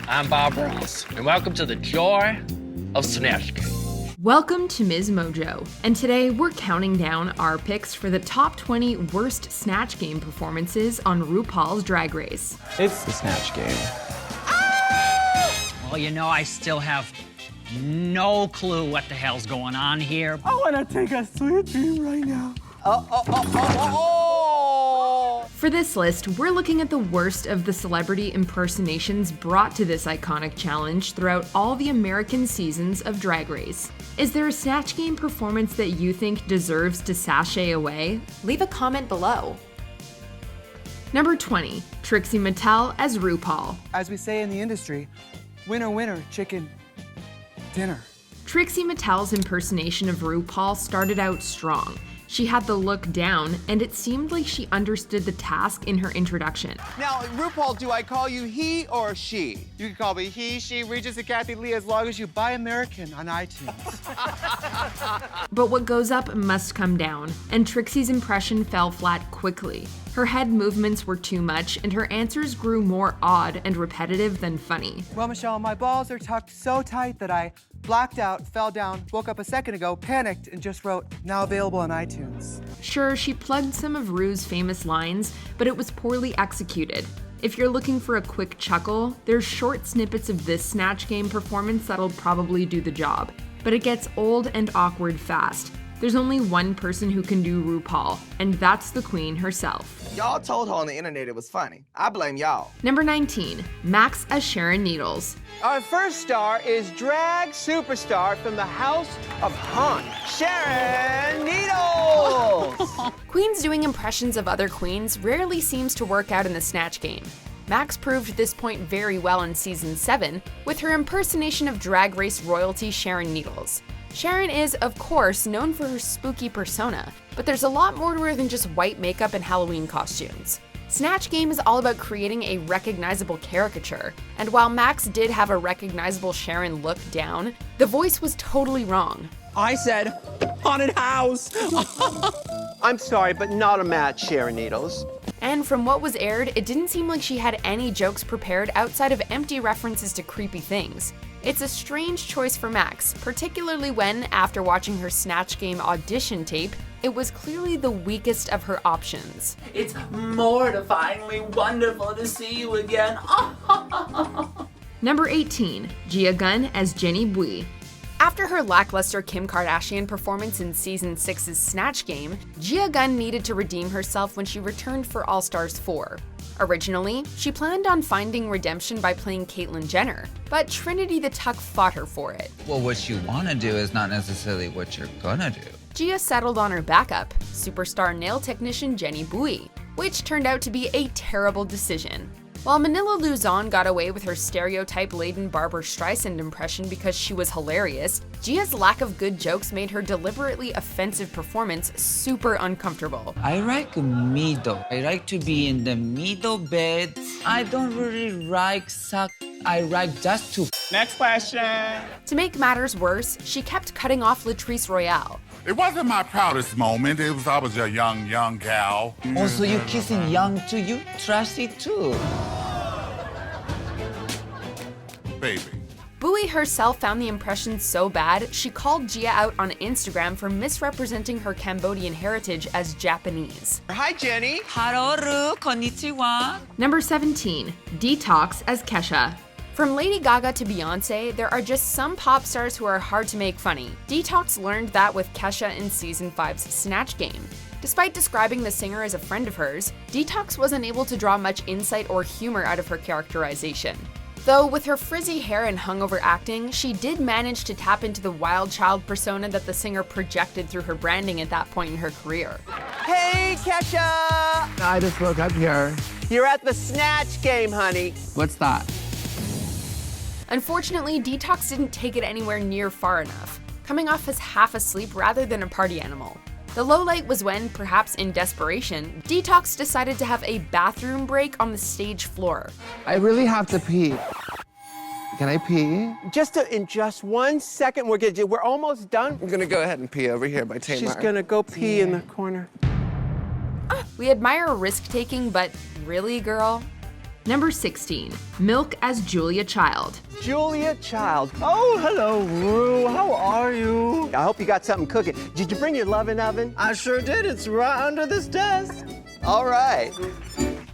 I'm Bob Ross, and welcome to the joy of Snatch Game. Welcome to MsMojo, and today we're counting down our picks for the top 20 worst Snatch Game performances on RuPaul's Drag Race. It's the Snatch Game. Well, you know, I still have no clue what the hell's going on here. I want to take a sweet dream right now. For this list, we're looking at the worst of the celebrity impersonations brought to this iconic challenge throughout all the American seasons of Drag Race. Is there a Snatch Game performance that you think deserves to sashay away? Leave a comment below. Number 20, Trixie Mattel as RuPaul. As we say in the industry, winner, winner, chicken dinner. Trixie Mattel's impersonation of RuPaul started out strong. She had the look down, and it seemed like she understood the task in her introduction. Now, RuPaul, do I call you he or she? You can call me he, she, Regis, and Kathy Lee as long as you buy American on iTunes. But what goes up must come down, and Trixie's impression fell flat quickly. Her head movements were too much, and her answers grew more odd and repetitive than funny. Well, Michelle, my balls are tucked so tight that I blacked out, fell down, woke up a second ago, panicked, and just wrote, now available on iTunes. Sure, she plugged some of Ru's famous lines, but it was poorly executed. If you're looking for a quick chuckle, there's short snippets of this Snatch Game performance that'll probably do the job. But it gets old and awkward fast. There's only one person who can do RuPaul, and that's the queen herself. Y'all told her on the internet it was funny. I blame y'all. Number 19, Max as Sharon Needles. Our first star is drag superstar from the House of Hun, Sharon Needles! Queens doing impressions of other queens rarely seems to work out in the Snatch Game. Max proved this point very well in season 7 with her impersonation of Drag Race royalty Sharon Needles. Sharon is, of course, known for her spooky persona, but there's a lot more to her than just white makeup and Halloween costumes. Snatch Game is all about creating a recognizable caricature, and while Max did have a recognizable Sharon look down, the voice was totally wrong. I said, haunted house! I'm sorry, but not a match, Sharon Needles. And from what was aired, it didn't seem like she had any jokes prepared outside of empty references to creepy things. It's a strange choice for Max, particularly when, after watching her Snatch Game audition tape, it was clearly the weakest of her options. It's mortifyingly wonderful to see you again. Number 18, Gia Gunn as Jenny Bui. After her lackluster Kim Kardashian performance in season 6's Snatch Game, Gia Gunn needed to redeem herself when she returned for All Stars 4. Originally, she planned on finding redemption by playing Caitlyn Jenner, but Trinity the Tuck fought her for it. Well, what you want to do is not necessarily what you're gonna do. Gia settled on her backup, superstar nail technician Jenny Bui, which turned out to be a terrible decision. While Manila Luzon got away with her stereotype-laden Barbra Streisand impression because she was hilarious, Gia's lack of good jokes made her deliberately offensive performance super uncomfortable. I like middle. I like to be in the middle bed. I don't really like suck. I like just to. Next question. To make matters worse, she kept cutting off Latrice Royale. It wasn't my proudest moment. I was a young gal. Also, you kissing young too? You trashy too. Baby. Bui herself found the impression so bad, she called Gia out on Instagram for misrepresenting her Cambodian heritage as Japanese. Hi, Jenny. Haroru, konnichiwa. Number 17, Detox as Kesha. From Lady Gaga to Beyonce, there are just some pop stars who are hard to make funny. Detox learned that with Kesha in season 5's Snatch Game. Despite describing the singer as a friend of hers, Detox wasn't able to draw much insight or humor out of her characterization. Though with her frizzy hair and hungover acting, she did manage to tap into the wild child persona that the singer projected through her branding at that point in her career. Hey, Kesha! I just woke up here. You're at the Snatch Game, honey. What's that? Unfortunately, Detox didn't take it anywhere near far enough, coming off as half asleep rather than a party animal. The lowlight was when, perhaps in desperation, Detox decided to have a bathroom break on the stage floor. I really have to pee. Can I pee? In just 1 second, we're almost done. I'm gonna go ahead and pee over here by Tamar. She's gonna go pee in the corner. We admire risk-taking, but really, girl? Number 16, Milk as Julia Child. Julia Child. Oh, hello, Ru. How are you? I hope you got something cooking. Did you bring your loving oven? I sure did. It's right under this desk. All right.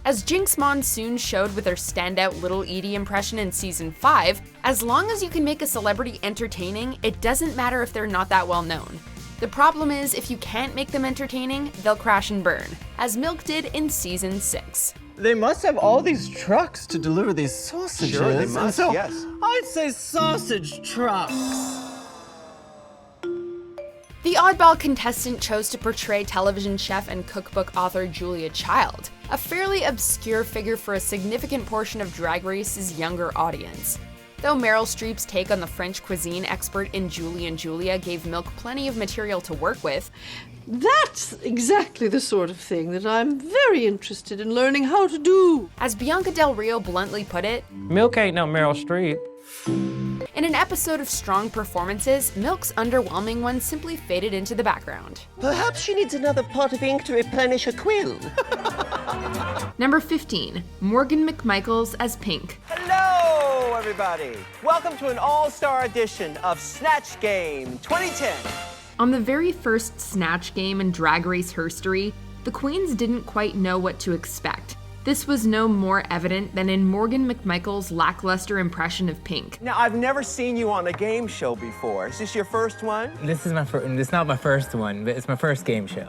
As Jinx Monsoon showed with her standout Little Edie impression in season 5, as long as you can make a celebrity entertaining, it doesn't matter if they're not that well known. The problem is, if you can't make them entertaining, they'll crash and burn, as Milk did in season 6. They must have all these trucks to deliver these sausages. Sure, they must, and so yes. I'd say sausage trucks. The oddball contestant chose to portray television chef and cookbook author Julia Child, a fairly obscure figure for a significant portion of Drag Race's younger audience. Though Meryl Streep's take on the French cuisine expert in Julie and Julia gave Milk plenty of material to work with, that's exactly the sort of thing that I'm very interested in learning how to do. As Bianca Del Rio bluntly put it, Milk ain't no Meryl Streep. In an episode of Strong Performances, Milk's underwhelming one simply faded into the background. Perhaps she needs another pot of ink to replenish her quill. Number 15, Morgan McMichaels as Pink. Hello, everybody. Welcome to an all-star edition of Snatch Game 2010. On the very first Snatch Game in Drag Race history, the queens didn't quite know what to expect. This was no more evident than in Morgan McMichaels' lackluster impression of Pink. Now, I've never seen you on a game show before. Is this your first one? This is my first. It's not my first one, but it's my first game show.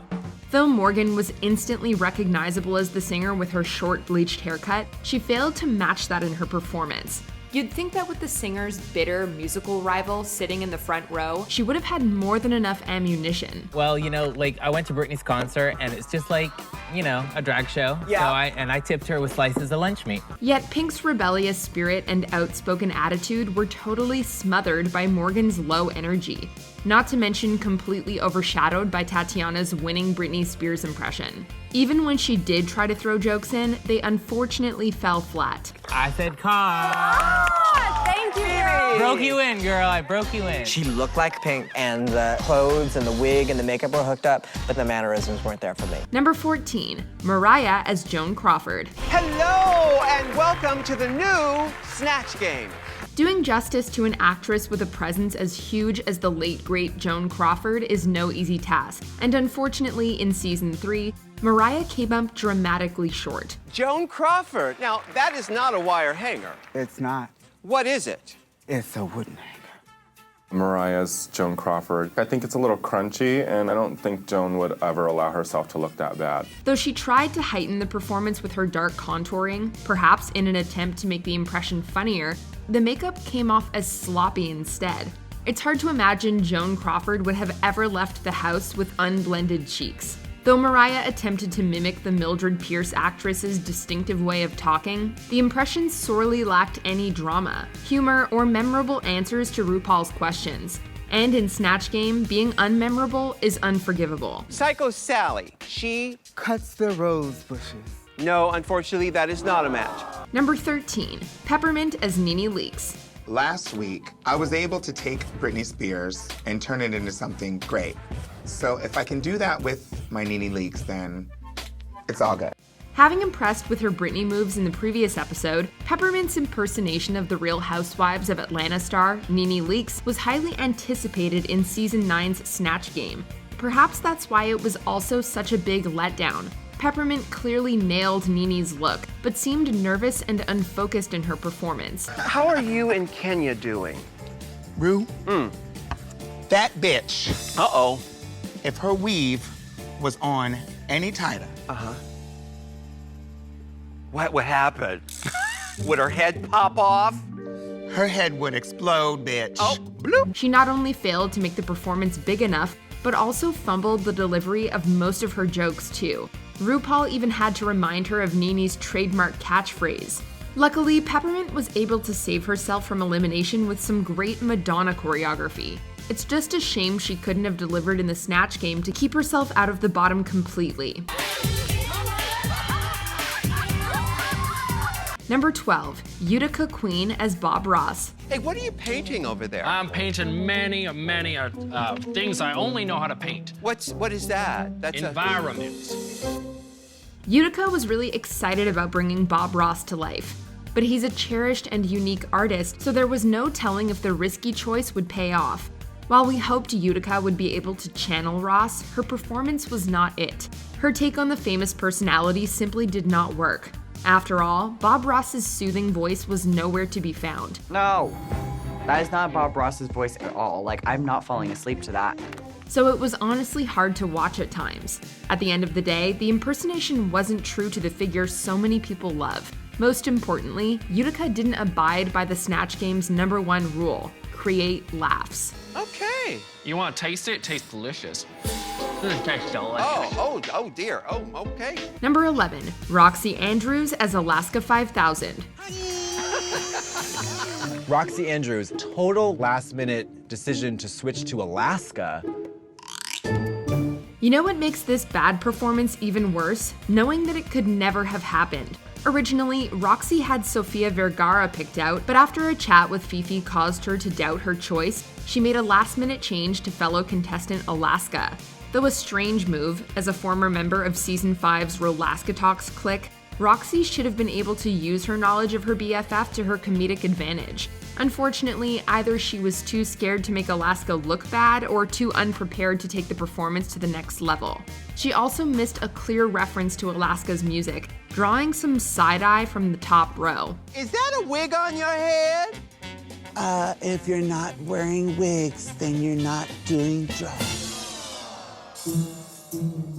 Though Morgan was instantly recognizable as the singer with her short bleached haircut, she failed to match that in her performance. You'd think that with the singer's bitter musical rival sitting in the front row, she would have had more than enough ammunition. Well, you know, like I went to Britney's concert and it's just like, you know, a drag show. Yeah. So I tipped her with slices of lunch meat. Yet Pink's rebellious spirit and outspoken attitude were totally smothered by Morgan's low energy. Not to mention completely overshadowed by Tatiana's winning Britney Spears impression. Even when she did try to throw jokes in, they unfortunately fell flat. I said car. Thank you, girl. Broke you in, girl. I broke you in. She looked like Pink, and the clothes and the wig and the makeup were hooked up, but the mannerisms weren't there for me. Number 14, Mariah as Joan Crawford. Hello, and welcome to the new Snatch Game. Doing justice to an actress with a presence as huge as the late great Joan Crawford is no easy task, and unfortunately in season 3, Mariah came up dramatically short. Joan Crawford. Now, that is not a wire hanger. It's not. What is it? It's a wooden hanger. Mariah's Joan Crawford. I think it's a little crunchy, and I don't think Joan would ever allow herself to look that bad. Though she tried to heighten the performance with her dark contouring, perhaps in an attempt to make the impression funnier, the makeup came off as sloppy instead. It's hard to imagine Joan Crawford would have ever left the house with unblended cheeks. Though Mariah attempted to mimic the Mildred Pierce actress's distinctive way of talking, the impression sorely lacked any drama, humor, or memorable answers to RuPaul's questions. And in Snatch Game, being unmemorable is unforgivable. Psycho Sally. She cuts the rose bushes. No, unfortunately, that is not a match. Number 13, Peppermint as NeNe Leakes. Last week, I was able to take Britney Spears and turn it into something great. So if I can do that with my NeNe Leakes, then it's all good. Having impressed with her Britney moves in the previous episode, Peppermint's impersonation of the Real Housewives of Atlanta star NeNe Leakes was highly anticipated in season 9's Snatch Game. Perhaps that's why it was also such a big letdown. Peppermint clearly nailed NeNe's look, but seemed nervous and unfocused in her performance. How are you and Kenya doing? Ru? That bitch. Uh-oh. If her weave was on any tighter. What happened? Would her head pop off? Her head would explode, bitch. Oh, bloop. She not only failed to make the performance big enough, but also fumbled the delivery of most of her jokes too. RuPaul even had to remind her of NeNe's trademark catchphrase. Luckily, Peppermint was able to save herself from elimination with some great Madonna choreography. It's just a shame she couldn't have delivered in the Snatch Game to keep herself out of the bottom completely. Number 12, Utica Queen as Bob Ross. Hey, what are you painting over there? I'm painting many things I only know how to paint. What is that? That's environments. Utica was really excited about bringing Bob Ross to life, but he's a cherished and unique artist, so there was no telling if the risky choice would pay off. While we hoped Utica would be able to channel Ross, her performance was not it. Her take on the famous personality simply did not work. After all, Bob Ross's soothing voice was nowhere to be found. No, that is not Bob Ross's voice at all. Like, I'm not falling asleep to that. So it was honestly hard to watch at times. At the end of the day, the impersonation wasn't true to the figure so many people love. Most importantly, Utica didn't abide by the Snatch Game's #1 rule: create laughs. Okay. You want to taste it? It tastes delicious. It tastes delicious. Oh dear. Oh, okay. Number 11, Roxxxy Andrews as Alaska 5000. Roxxxy Andrews' total last-minute decision to switch to Alaska. You know what makes this bad performance even worse? Knowing that it could never have happened. Originally, Roxxxy had Sofia Vergara picked out, but after a chat with Fifi caused her to doubt her choice, she made a last-minute change to fellow contestant Alaska. Though a strange move, as a former member of Season 5's Rolaskatox clique, Roxxxy should have been able to use her knowledge of her BFF to her comedic advantage. Unfortunately, either she was too scared to make Alaska look bad or too unprepared to take the performance to the next level. She also missed a clear reference to Alaska's music, drawing some side-eye from the top row. Is that a wig on your head? If you're not wearing wigs, then you're not doing drugs.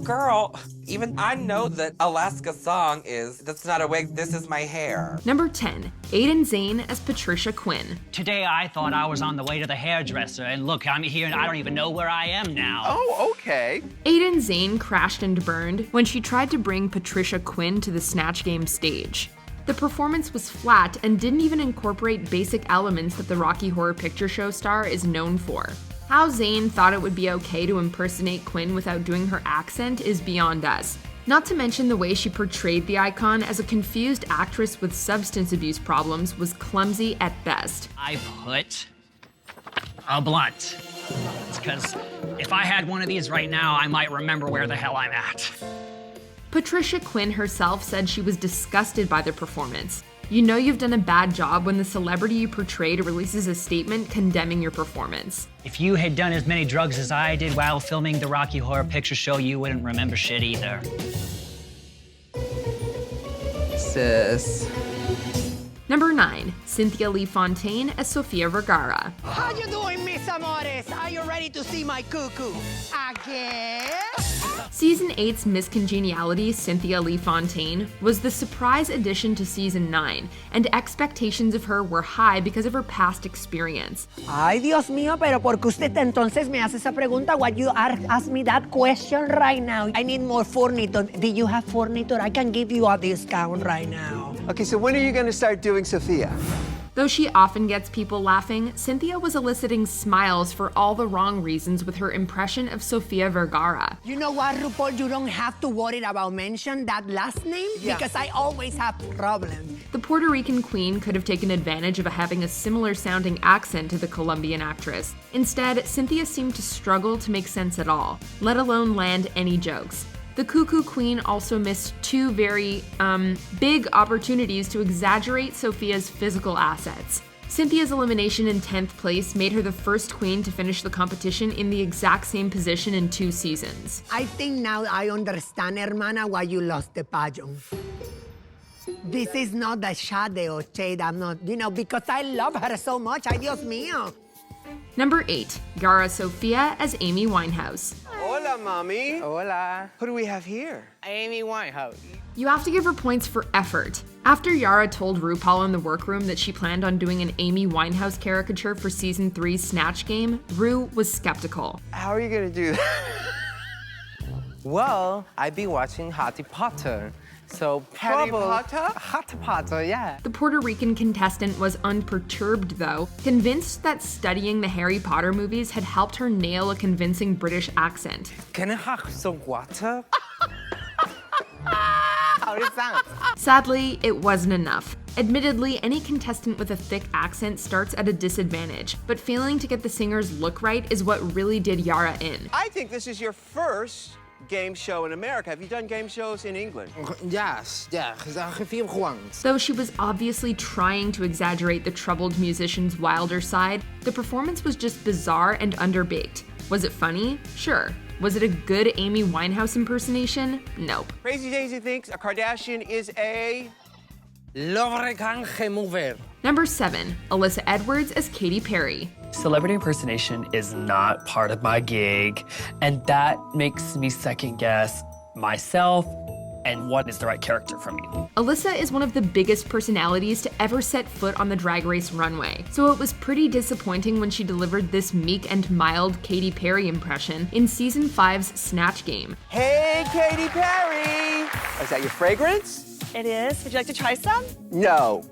Girl, even I know that Alaska's song is, that's not a wig, this is my hair. Number 10, Aiden Zhane as Patricia Quinn. Today I thought I was on the way to the hairdresser, and look, I'm here and I don't even know where I am now. Oh, okay. Aiden Zhane crashed and burned when she tried to bring Patricia Quinn to the Snatch Game stage. The performance was flat and didn't even incorporate basic elements that the Rocky Horror Picture Show star is known for. How Zhane thought it would be okay to impersonate Quinn without doing her accent is beyond us. Not to mention the way she portrayed the icon as a confused actress with substance abuse problems was clumsy at best. I put a blunt. It's because if I had one of these right now, I might remember where the hell I'm at. Patricia Quinn herself said she was disgusted by the performance. You know you've done a bad job when the celebrity you portrayed releases a statement condemning your performance. If you had done as many drugs as I did while filming the Rocky Horror Picture Show, you wouldn't remember shit either. Sis. Number 9, Cynthia Lee Fontaine as Sofia Vergara. How you doing, mis amores? Are you ready to see my cuckoo? Again? Season 8's Miss Congeniality, Cynthia Lee Fontaine, was the surprise addition to Season 9, and expectations of her were high because of her past experience. Ay, Dios mío, pero ¿por qué usted entonces me hace esa pregunta? Why you ask me that question right now? I need more furniture. Do you have furniture? I can give you a discount right now. Okay, so when are you going to start doing Sofia? Though she often gets people laughing, Cynthia was eliciting smiles for all the wrong reasons with her impression of Sofia Vergara. You know what, RuPaul? You don't have to worry about mention that last name because I always have problems. The Puerto Rican queen could have taken advantage of having a similar sounding accent to the Colombian actress. Instead, Cynthia seemed to struggle to make sense at all, let alone land any jokes. The Cuckoo Queen also missed two very, big opportunities to exaggerate Sofia's physical assets. Cynthia's elimination in 10th place made her the first queen to finish the competition in the exact same position in 2 seasons. I think now I understand, hermana, why you lost the pageant. This is not a shadow or shade, I'm not, because I love her so much, ay Dios mío. Number 8, Yara Sofia as Amy Winehouse. Hola, Mommy. Hola. Who do we have here? Amy Winehouse. You have to give her points for effort. After Yara told RuPaul in the workroom that she planned on doing an Amy Winehouse caricature for Season 3's Snatch Game, Ru was skeptical. How are you gonna do that? Well, I've been watching Harry Potter. So Harry probably Potter? Harry Potter, yeah. The Puerto Rican contestant was unperturbed, though, convinced that studying the Harry Potter movies had helped her nail a convincing British accent. Can I have some water? How it sounds. Sadly, it wasn't enough. Admittedly, any contestant with a thick accent starts at a disadvantage, but failing to get the singer's look right is what really did Yara in. I think this is your first game show in America. Have you done game shows in England? Yes, a few once. Though she was obviously trying to exaggerate the troubled musician's wilder side, the performance was just bizarre and underbaked. Was it funny? Sure. Was it a good Amy Winehouse impersonation? Nope. Crazy Daisy thinks a Kardashian is a... Number 7, Alyssa Edwards as Katy Perry. Celebrity impersonation is not part of my gig, and that makes me second guess myself and what is the right character for me. Alyssa is one of the biggest personalities to ever set foot on the Drag Race runway, so it was pretty disappointing when she delivered this meek and mild Katy Perry impression in Season 5's Snatch Game. Hey, Katy Perry! Is that your fragrance? It is. Would you like to try some? No.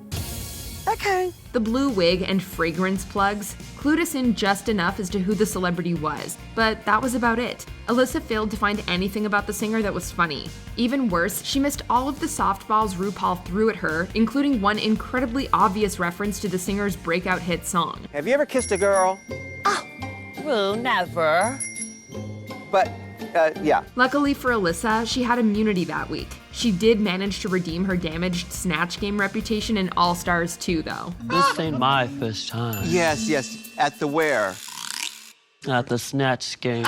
Okay. The blue wig and fragrance plugs clued us in just enough as to who the celebrity was, but that was about it. Alyssa failed to find anything about the singer that was funny. Even worse, she missed all of the softballs RuPaul threw at her, including one incredibly obvious reference to the singer's breakout hit song. Have you ever kissed a girl? Well, never. But, yeah. Luckily for Alyssa, she had immunity that week. She did manage to redeem her damaged Snatch Game reputation in All Stars 2, though. This ain't my first time. Yes. At the where? At the Snatch Game.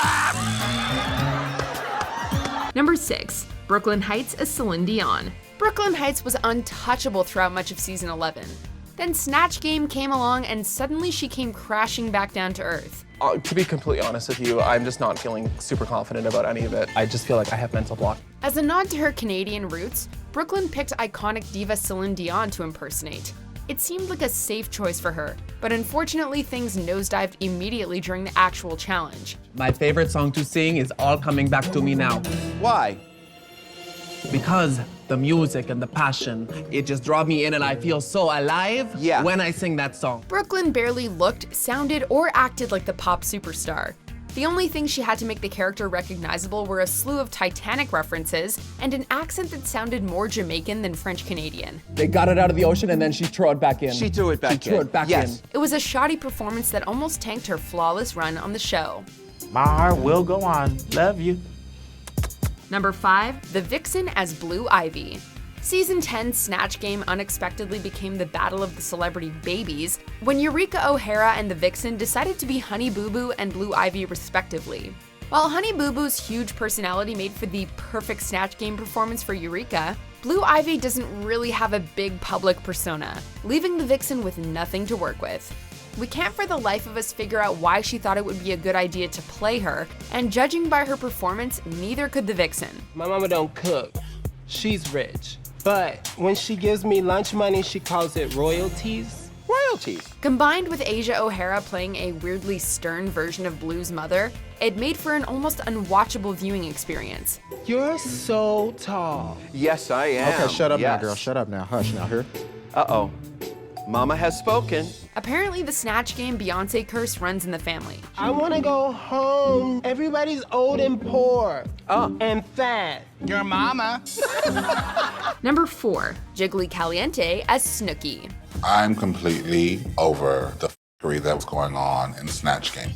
Number 6, Brooklyn Heights as Celine Dion. Brooklyn Heights was untouchable throughout much of Season 11. Then Snatch Game came along and suddenly she came crashing back down to earth. To be completely honest with you, I'm just not feeling super confident about any of it. I just feel like I have mental block. As a nod to her Canadian roots, Brooklyn picked iconic diva Celine Dion to impersonate. It seemed like a safe choice for her, but unfortunately things nosedived immediately during the actual challenge. My favorite song to sing is All Coming Back to Me Now. Why? Because the music and the passion, it just draws me in and I feel so alive when I sing that song. Brooklyn barely looked, sounded, or acted like the pop superstar. The only thing she had to make the character recognizable were a slew of Titanic references and an accent that sounded more Jamaican than French-Canadian. They got it out of the ocean and then she threw it back in. She threw it back in. It was a shoddy performance that almost tanked her flawless run on the show. My heart will go on. Love you. Number 5, the Vixen as Blue Ivy. Season 10 Snatch Game unexpectedly became the battle of the celebrity babies when Eureka O'Hara and the Vixen decided to be Honey Boo Boo and Blue Ivy respectively. While Honey Boo Boo's huge personality made for the perfect Snatch Game performance for Eureka, Blue Ivy doesn't really have a big public persona, leaving the Vixen with nothing to work with. We can't for the life of us figure out why she thought it would be a good idea to play her, and judging by her performance, neither could the Vixen. My mama don't cook. She's rich. But when she gives me lunch money, she calls it royalties. Royalties? Combined with Asia O'Hara playing a weirdly stern version of Blue's mother, it made for an almost unwatchable viewing experience. You're so tall. Yes, I am. Okay, shut up now, girl. Shut up now. Hush now, here. Uh-oh. Mama has spoken. Apparently the Snatch Game Beyonce curse runs in the family. I want to go home. Everybody's old and poor. And fat. Your mama. Number 4, Jiggly Caliente as Snooki. I'm completely over the f***ery that was going on in the Snatch Game.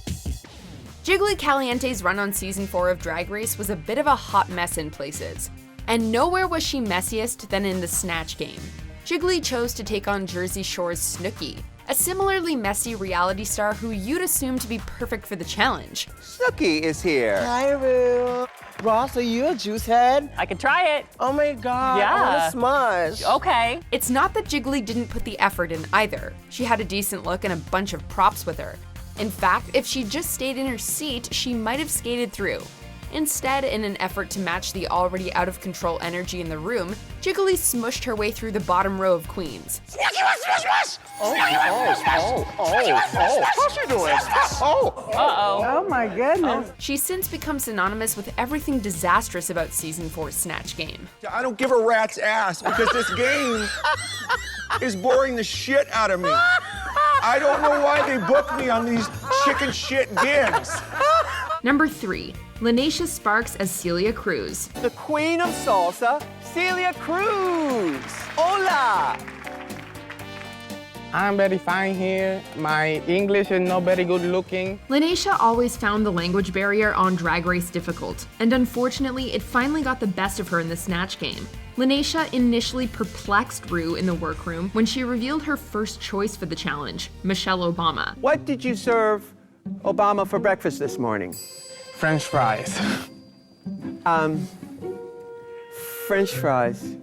Jiggly Caliente's run on Season 4 of Drag Race was a bit of a hot mess in places. And nowhere was she messiest than in the Snatch Game. Jiggly chose to take on Jersey Shore's Snooki, a similarly messy reality star who you'd assume to be perfect for the challenge. Snooki is here. Hi, Ru. Ross, are you a juice head? I can try it. Oh my God. Yeah. I want to smush. Okay. It's not that Jiggly didn't put the effort in either. She had a decent look and a bunch of props with her. In fact, if she just stayed in her seat, she might have skated through. Instead, in an effort to match the already out-of-control energy in the room, Jiggly smushed her way through the bottom row of queens. How's she doing? Oh my goodness. She's since become synonymous with everything disastrous about Season 4's Snatch Game. I don't give a rat's ass because this game is boring the shit out of me. I don't know why they booked me on these chicken shit gigs. Number 3, Lanacia Sparks as Celia Cruz. The queen of salsa, Celia Cruz. Hola! I'm very fine here. My English is not very good looking. Lanesha always found the language barrier on Drag Race difficult, and unfortunately, it finally got the best of her in the Snatch Game. Lanesha initially perplexed Ru in the workroom when she revealed her first choice for the challenge, Michelle Obama. What did you serve Obama for breakfast this morning? French fries. French fries.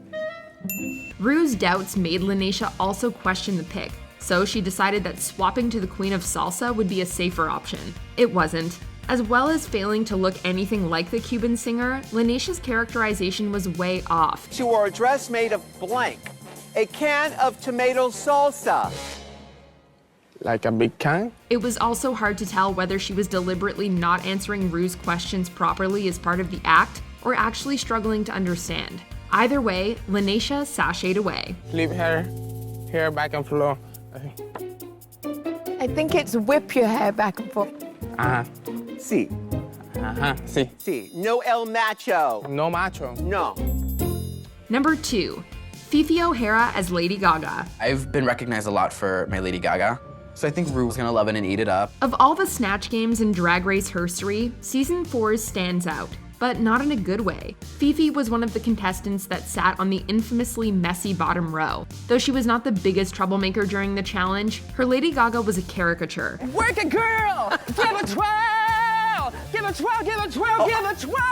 Ru's doubts made Lanesha also question the pick, so she decided that swapping to the Queen of Salsa would be a safer option. It wasn't. As well as failing to look anything like the Cuban singer, Lanesha's characterization was way off. She wore a dress made of blank. A can of tomato salsa. Like a big can? It was also hard to tell whether she was deliberately not answering Ru's questions properly as part of the act, or actually struggling to understand. Either way, Lanesha sashayed away. Flip her hair back and forth. I think it's whip your hair back and forth. Sí. Sí. Sí. No el macho. No macho. No. Number 2, Fifi O'Hara as Lady Gaga. I've been recognized a lot for my Lady Gaga, so I think Ru's gonna love it and eat it up. Of all the Snatch Games in Drag Race history, Season 4's stands out, but not in a good way. Fifi was one of the contestants that sat on the infamously messy bottom row. Though she was not the biggest troublemaker during the challenge, her Lady Gaga was a caricature. Work it, girl! Give a twirl! Give a twirl, give a twirl, give a twirl!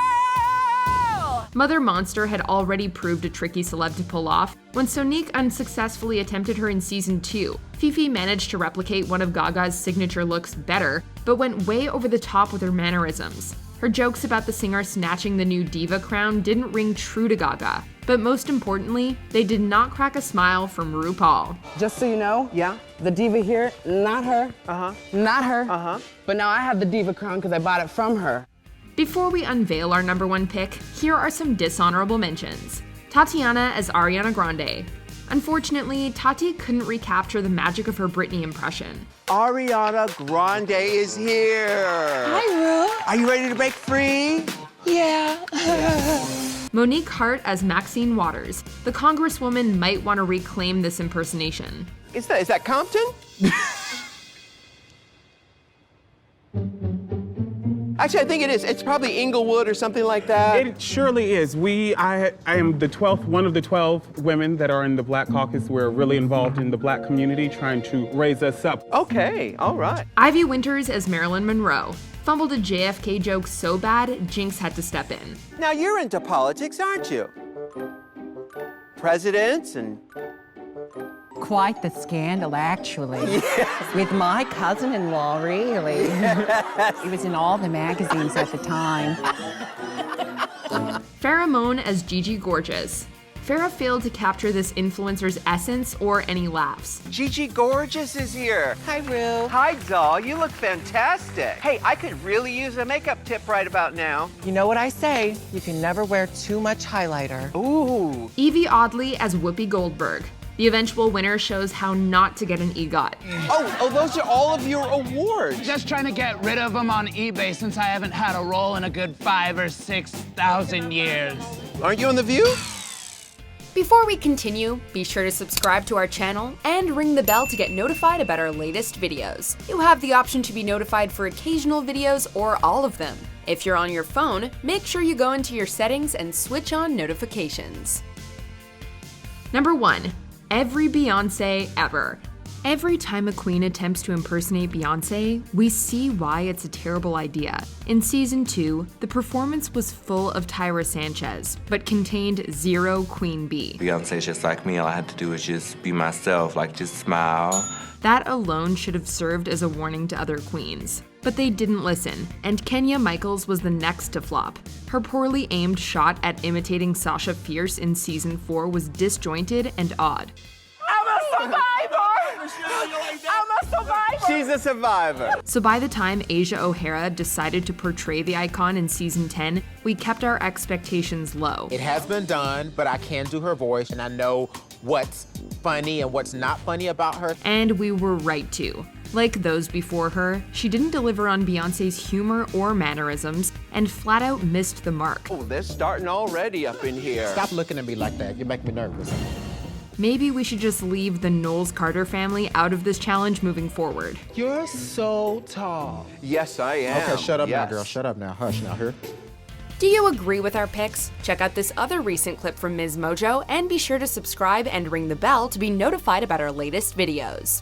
Mother Monster had already proved a tricky celeb to pull off. When Sonique unsuccessfully attempted her in Season 2, Fifi managed to replicate one of Gaga's signature looks better, but went way over the top with her mannerisms. Her jokes about the singer snatching the new diva crown didn't ring true to Gaga, but most importantly, they did not crack a smile from RuPaul. Just so you know, the diva here, not her, not her, but now I have the diva crown because I bought it from her. Before we unveil our number 1 pick, here are some dishonorable mentions. Tatiana as Ariana Grande. Unfortunately, Tati couldn't recapture the magic of her Britney impression. Ariana Grande is here. Hi, Ru. Are you ready to break free? Yeah. Monique Hart as Maxine Waters. The Congresswoman might want to reclaim this impersonation. Is that Compton? Actually, I think it is. It's probably Inglewood or something like that. It surely is. I am one of the 12 women that are in the Black Caucus. We're really involved in the Black community, trying to raise us up. Okay, all right. Ivy Winters as Marilyn Monroe. Fumbled a JFK joke so bad, Jinx had to step in. Now you're into politics, aren't you? Presidents and... Quite the scandal, actually. Yes. With my cousin-in-law, really. Yes. He was in all the magazines at the time. Farrah Moan as Gigi Gorgeous. Farrah failed to capture this influencer's essence or any laughs. Gigi Gorgeous is here. Hi, Ru. Hi, doll. You look fantastic. Hey, I could really use a makeup tip right about now. You know what I say? You can never wear too much highlighter. Ooh. Evie Oddly as Whoopi Goldberg. The eventual winner shows how not to get an EGOT. Oh, those are all of your awards. Just trying to get rid of them on eBay since I haven't had a roll in a good 5,000 or 6,000 years. Aren't you on The View? Before we continue, be sure to subscribe to our channel and ring the bell to get notified about our latest videos. You have the option to be notified for occasional videos or all of them. If you're on your phone, make sure you go into your settings and switch on notifications. Number 1. Every Beyonce ever. Every time a queen attempts to impersonate Beyonce, we see why it's a terrible idea. In Season 2, the performance was full of Tyra Sanchez, but contained zero Queen Bee. Beyonce's just like me. All I had to do was just be myself, like just smile. That alone should have served as a warning to other queens. But they didn't listen, and McMichaels was the next to flop. Her poorly aimed shot at imitating Sasha Fierce in Season 4 was disjointed and odd. I'm a survivor! I'm a survivor! She's a survivor. So by the time Asia O'Hara decided to portray the icon in Season 10, we kept our expectations low. It has been done, but I can do her voice, and I know what's funny and what's not funny about her. And we were right to. Like those before her, she didn't deliver on Beyonce's humor or mannerisms and flat out missed the mark. Oh, they're starting already up in here. Stop looking at me like that. You make me nervous. Maybe we should just leave the Knowles-Carter family out of this challenge moving forward. You're so tall. Yes, I am. Okay, shut up now, Yes. girl. Shut up now. Hush now. Here. Do you agree with our picks? Check out this other recent clip from MsMojo and be sure to subscribe and ring the bell to be notified about our latest videos.